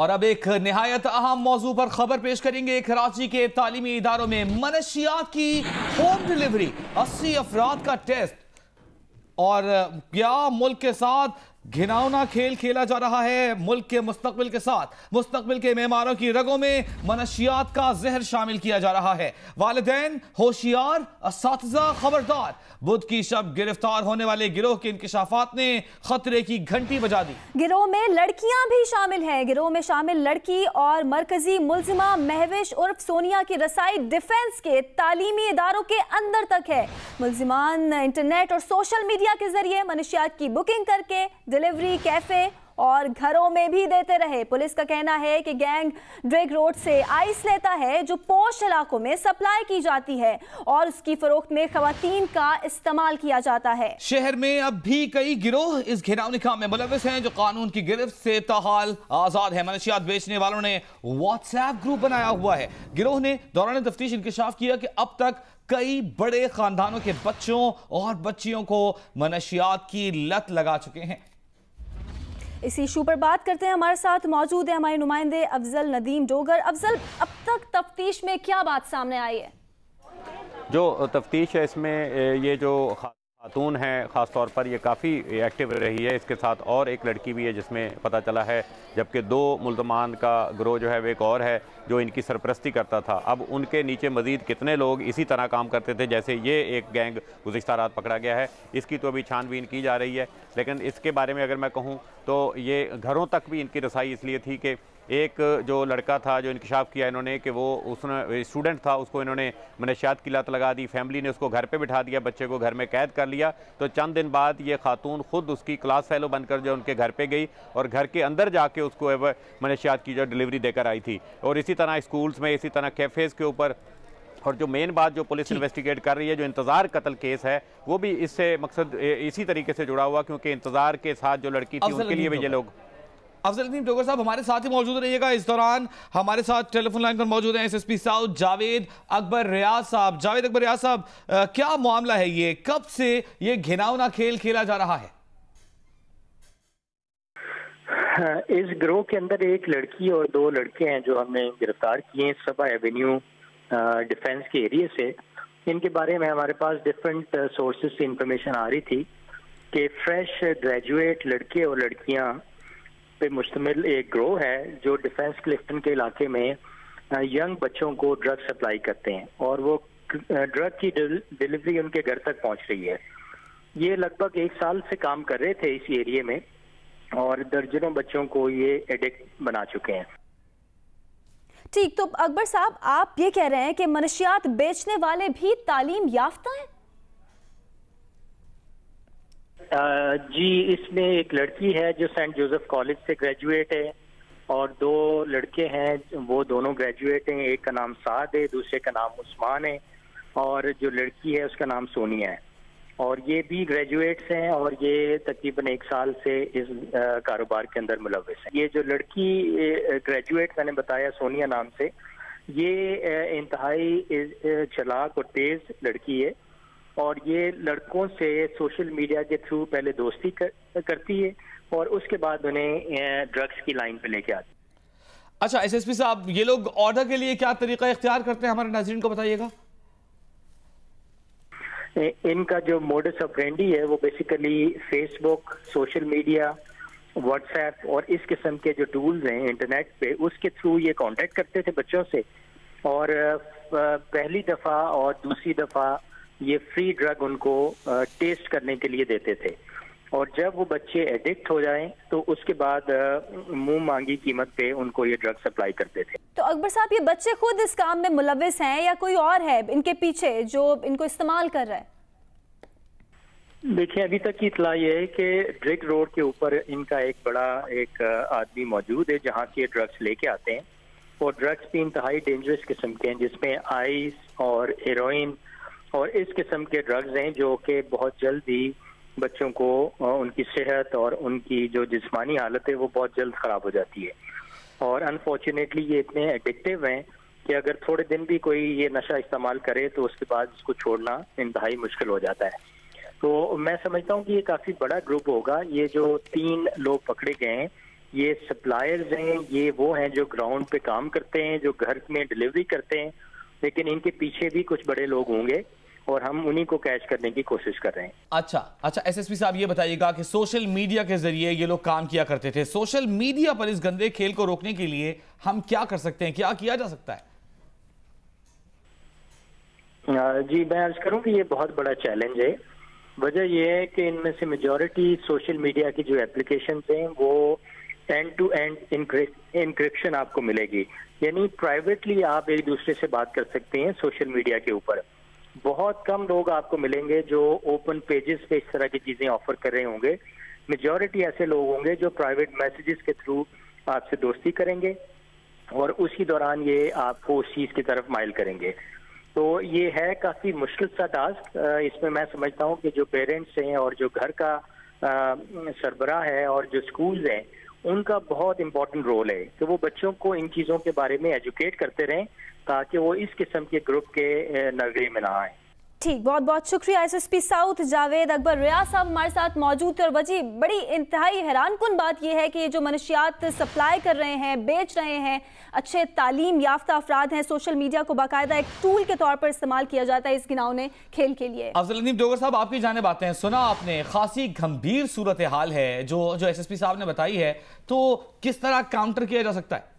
और अब एक निहायत अहम मौजू पर खबर पेश करेंगे। कराची के तालीमी इदारों में मनशियात की होम डिलीवरी, 80 अफराद का टेस्ट। और क्या मुल्क के साथ घिनौना खेल खेला जा रहा है? मुल्क के मुस्तकबिल के साथ मुस्तकबिल के मेहमानों की रगों में मनशियात का जहर शामिल किया जा रहा है। वालिदैन होशियार, असातिज़ा खबरदार। बुध की शब गिरफ्तार होने वाले गिरोह के इंकिशाफात ने खतरे की घंटी बजा दी। गिरोह में लड़कियां भी शामिल हैं। गिरोह में शामिल लड़की और मरकजी मुलजिमा महविश उर्फ सोनिया की रसाई डिफेंस के तालीमी इदारों के अंदर तक है। मुलजिमान इंटरनेट और सोशल मीडिया के जरिए मनशियात की बुकिंग करके डिलीवरी कैफे और घरों में भी देते रहे। पुलिस का कहना है कि गैंग ड्रेग रोड से आइस लेता है जो पोश इलाकों में सप्लाई की जाती है और उसकी फरोख्त में खवातीन का इस्तेमाल किया जाता है। शहर में अब भी कई गिरोह इस घिनौनी काम में मुलविस हैं जो कानून की गिरफ्त से ताहाल आजाद है। मनशियात बेचने वालों ने व्हाट्सएप ग्रुप बनाया हुआ है। गिरोह ने दौरान तफ्तीश इंकिशाफ किया कि अब तक कई बड़े खानदानों के बच्चों और बच्चियों को मनशियात की लत लगा चुके हैं। इस इशू पर बात करते हैं। हमारे साथ मौजूद है हमारे नुमाइंदे अफजल नदीम डोगर। अफजल, अब तक तफ्तीश में क्या बात सामने आई है? जो तफ्तीश है इसमें ये जो खातून है ख़ास तौर पर ये काफ़ी एक्टिव रही है। इसके साथ और एक लड़की भी है जिसमें पता चला है, जबकि 2 मुल्ज़मान का गिरोह जो है वो एक और है जो इनकी सरपरस्ती करता था। अब उनके नीचे मज़ीद कितने लोग इसी तरह काम करते थे जैसे ये एक गैंग गुज़िश्ता रात पकड़ा गया है, इसकी तो अभी छानबीन की जा रही है। लेकिन इसके बारे में अगर मैं कहूँ तो ये घरों तक भी इनकी रसाई इसलिए थी कि एक जो लड़का था जो इंकिशाफ किया इन्होंने कि वो उसने स्टूडेंट था, उसको इन्होंने मनशियात की लत लगा दी। फैमिली ने उसको घर पे बिठा दिया, बच्चे को घर में कैद कर लिया। तो चंद दिन बाद ये खातून खुद उसकी क्लास फेलो बनकर जो उनके घर पे गई और घर के अंदर जाके उसको मनशियात की जो डिलीवरी देकर आई थी। और इसी तरह स्कूल्स में, इसी तरह कैफ़ेज़ के ऊपर। और जो मेन बात जो पुलिस इन्वेस्टिगेट कर रही है, जो इंतज़ार कत्ल केस है, वो भी इससे मकसद इसी तरीके से जुड़ा हुआ, क्योंकि इंतज़ार के साथ जो लड़की थी उनके लिए भी ये लोग। अफजल नदीम डोगर साहब हमारे साथ ही मौजूद रहिएगा। इस दौरान हमारे साथ टेलीफोन लाइन पर मौजूद हैं एसएसपी साउथ जावेद अकबर रियाज साहब। जावेद अकबर रियाज साहब, क्या मामला है? ये कब से ये घिनौना खेल खेला जा रहा है? इस गिरोह के अंदर एक लड़की और 2 लड़के हैं जो हमने गिरफ्तार किए हैं सबा एवेन्यू डिफेंस के एरिया से। इनके बारे में हमारे पास डिफरेंट सोर्सेज से इंफॉर्मेशन आ रही थी कि फ्रेश ग्रेजुएट लड़के और लड़कियां पे मुश्तमिल एक गिरोह है जो डिफेंस क्लिफ्टन के इलाके में यंग बच्चों को ड्रग सप्लाई करते हैं और वो ड्रग की डिलीवरी उनके घर तक पहुंच रही है। ये लगभग 1 साल से काम कर रहे थे इस एरिया में और दर्जनों बच्चों को ये एडिक्ट बना चुके हैं। ठीक, तो अकबर साहब आप ये कह रहे हैं कि मनशियात बेचने वाले भी तालीम याफ्ता हैं? जी, इसमें एक लड़की है जो सेंट जोसेफ कॉलेज से ग्रेजुएट है और 2 लड़के हैं वो दोनों ग्रेजुएट हैं। एक का नाम साद है, दूसरे का नाम उस्मान है और जो लड़की है उसका नाम सोनिया है और ये भी ग्रेजुएट्स हैं और ये तकरीबन 1 साल से इस कारोबार के अंदर मुलविस है। ये जो लड़की ग्रेजुएट मैंने बताया सोनिया नाम से, ये इंतहाई चालाक और तेज लड़की है और ये लड़कों से सोशल मीडिया के थ्रू पहले दोस्ती करती है और उसके बाद उन्हें ड्रग्स की लाइन पे लेके आती है। अच्छा एसएसपी साहब, ये लोग ऑर्डर के लिए क्या तरीका इख्तियार करते हैं, हमारे नाज़रीन को बताइएगा। इनका जो मोडस ऑपरेंडी है वो basically Facebook, social media, WhatsApp और इस किस्म के जो टूल्स हैं इंटरनेट पे, उसके थ्रू ये कांटेक्ट करते थे बच्चों से और पहली दफ़ा और दूसरी दफ़ा ये फ्री ड्रग उनको टेस्ट करने के लिए देते थे और जब वो बच्चे एडिक्ट हो जाएं तो उसके बाद मुंह मांगी कीमत पे उनको ये ड्रग सप्लाई करते थे। तो अकबर साहब, ये बच्चे खुद इस काम में मुलविस हैं या कोई और है इनके पीछे जो इनको इस्तेमाल कर रहा है? देखिए, अभी तक की इत्तला ये है कि ड्रग रोड के ऊपर इनका एक बड़ा आदमी मौजूद है जहाँ के ड्रग्स लेके आते हैं और ड्रग्स भी इंतहाई डेंजरस किस्म के हैं जिसमें आइस और हेरोइन और इस किस्म के ड्रग्स हैं जो कि बहुत जल्द ही बच्चों को उनकी सेहत और उनकी जो जिस्मानी हालत है वो बहुत जल्द ख़राब हो जाती है और अनफॉर्चुनेटली ये इतने एडिक्टिव हैं कि अगर थोड़े दिन भी कोई ये नशा इस्तेमाल करे तो उसके बाद इसको छोड़ना इंतहाई मुश्किल हो जाता है। तो मैं समझता हूँ कि ये काफ़ी बड़ा ग्रुप होगा। ये जो 3 लोग पकड़े गए हैं ये सप्लायर्स हैं, ये वो हैं जो ग्राउंड पे काम करते हैं, जो घर में डिलीवरी करते हैं, लेकिन इनके पीछे भी कुछ बड़े लोग होंगे और हम उन्हीं को कैच करने की कोशिश कर रहे हैं। अच्छा, एसएसपी साहब ये बताइएगा कि सोशल मीडिया के जरिए ये लोग काम किया करते थे, सोशल मीडिया पर इस गंदे खेल को रोकने के लिए हम क्या कर सकते हैं, क्या किया जा सकता है? जी मैं अर्ज करूं कि ये बहुत बड़ा चैलेंज है। वजह यह है कि इनमें से मेजॉरिटी सोशल मीडिया की जो एप्लीकेशंस हैं वो एंड टू एंड इंक्रिप्शन आपको मिलेगी, यानी प्राइवेटली आप एक दूसरे से बात कर सकते हैं सोशल मीडिया के ऊपर। बहुत कम लोग आपको मिलेंगे जो ओपन पेजेस पे इस तरह की चीजें ऑफर कर रहे होंगे। मेजॉरिटी ऐसे लोग होंगे जो प्राइवेट मैसेजेस के थ्रू आपसे दोस्ती करेंगे और उसी दौरान ये आपको उस चीज की तरफ माइल करेंगे। तो ये है काफी मुश्किल सा टास्क। इसमें मैं समझता हूँ कि जो पेरेंट्स हैं और जो घर का सरबराह है और जो स्कूल्स हैं उनका बहुत इंपॉर्टेंट रोल है कि वो बच्चों को इन चीजों के बारे में एजुकेट करते रहें ताकि वो इस किस्म के ग्रुप के नजरे में ना आए। ठीक, बहुत बहुत शुक्रिया एसएसपी साउथ जावेद अकबर रियाज साहब हमारे साथ मौजूद थे। और वजी बड़ी इंतहाई हैरानकुन बात यह है कि ये जो मनशियात सप्लाई कर रहे हैं, बेच रहे हैं, अच्छे तालीम याफ्ता अफराद हैं, सोशल मीडिया को बाकायदा एक टूल के तौर पर इस्तेमाल किया जाता है इस घिनौने खेल के लिए। अफजल नदीम डोगर साहब, आपकी जानिब आते हैं। सुना आपने, खासी गंभीर सूरत हाल है जो एसएसपी साहब ने बताई है, तो किस तरह काउंटर किया जा सकता है?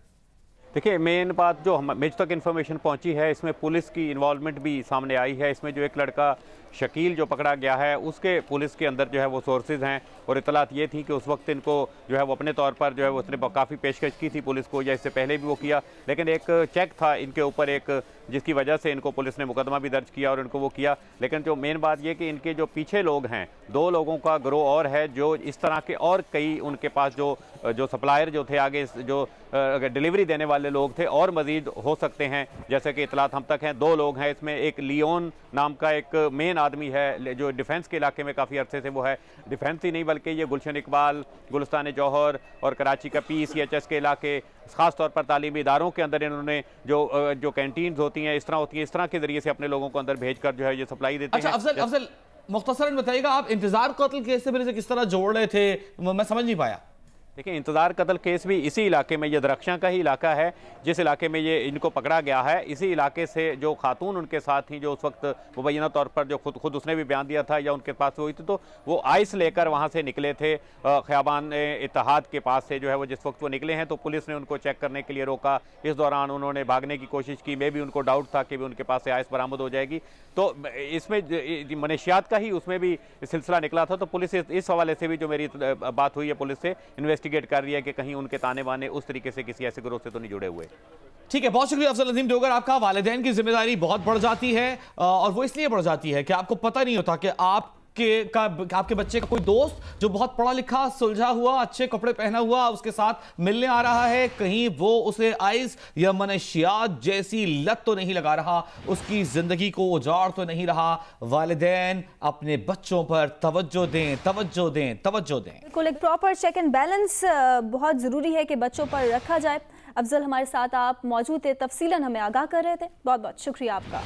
देखिए, मेन बात जो मुझ तक इन्फॉर्मेशन पहुंची है, इसमें पुलिस की इन्वॉल्वमेंट भी सामने आई है। इसमें जो एक लड़का शकील जो पकड़ा गया है, उसके पुलिस के अंदर जो है वो सोर्सेज हैं और इतलात ये थी कि उस वक्त इनको जो है वो अपने तौर पर जो है वो उसने काफ़ी पेशकश की थी पुलिस को, या इससे पहले भी वो किया, लेकिन एक चेक था इनके ऊपर एक, जिसकी वजह से इनको पुलिस ने मुकदमा भी दर्ज किया और इनको वो किया। लेकिन जो मेन बात ये कि इनके जो पीछे लोग हैं, 2 लोगों का गिरोह और है जो इस तरह के, और कई उनके पास जो सप्लायर जो थे आगे, जो डिलीवरी देने वाले लोग थे, और मजीद हो सकते हैं, जैसे कि इतलात हम तक हैं। 2 लोग हैं इसमें। एक लियोन नाम का एक मेन आदमी है जो डिफेंस के इलाके में काफ़ी अरसे से वो है, डिफेंस ही नहीं बल्कि ये गुलशन इकबाल, गुलिस्तान जौहर और कराची का PCHS के इलाके, ख़ास तौर पर तालीमी इदारों के अंदर इन्होंने जो कैंटीन्स होती हैं, इस तरह के ज़रिए से अपने लोगों को अंदर भेजकर जो है ये सप्लाई देते हैं। अच्छा अफजल, मुख्तसरन बताइएगा, आप इंतजार कत्ल केस से फिर से किस तरह जोड़ रहे थे, मैं समझ नहीं पाया। देखिए, इंतज़ार कत्ल केस भी इसी इलाके में, ये दरख्शां का ही इलाका है जिस इलाके में ये इनको पकड़ा गया है। इसी इलाके से जो खातून उनके साथ थी, जो उस वक्त मुबैना तौर पर जो खुद उसने भी बयान दिया था या उनके पास हुई थी, तो वो आइस लेकर वहाँ से निकले थे ख़ियाबान इत्तेहाद के पास से जो है वो, जिस वक्त वो निकले हैं तो पुलिस ने उनको चेक करने के लिए रोका। इस दौरान उन्होंने भागने की कोशिश की, में भी उनको डाउट था कि भी उनके पास से आइस बरामद हो जाएगी। तो इसमें मनशियात का ही उसमें भी सिलसिला निकला था। तो पुलिस इस हवाले से भी जो मेरी बात हुई है, पुलिस से इन्वेस्टिगेट कर रही है कि कहीं उनके ताने बाने उस तरीके से किसी ऐसे ग्रोह से तो नहीं जुड़े हुए। ठीक है, बहुत शुक्रिया अफजल नदीम डोगर। आपका वालिदैन की जिम्मेदारी बहुत बढ़ जाती है, और वो इसलिए बढ़ जाती है कि आपको पता नहीं होता कि आपके बच्चे का कोई दोस्त जो बहुत पढ़ा लिखा, सुलझा हुआ, अच्छे कपड़े पहना हुआ उसके साथ मिलने आ रहा है, कहीं वो उसे आइस या मनशियात जैसी लत तो नहीं लगा रहा, उसकी जिंदगी को उजाड़ तो नहीं रहा। वालिदैन अपने बच्चों पर तवज्जो दें। बिल्कुल, एक प्रॉपर चेक एंड बैलेंस बहुत जरूरी है कि बच्चों पर रखा जाए। अफजल, हमारे साथ आप मौजूद थे, तफसीलन हमें आगाह कर रहे थे, बहुत बहुत शुक्रिया आपका।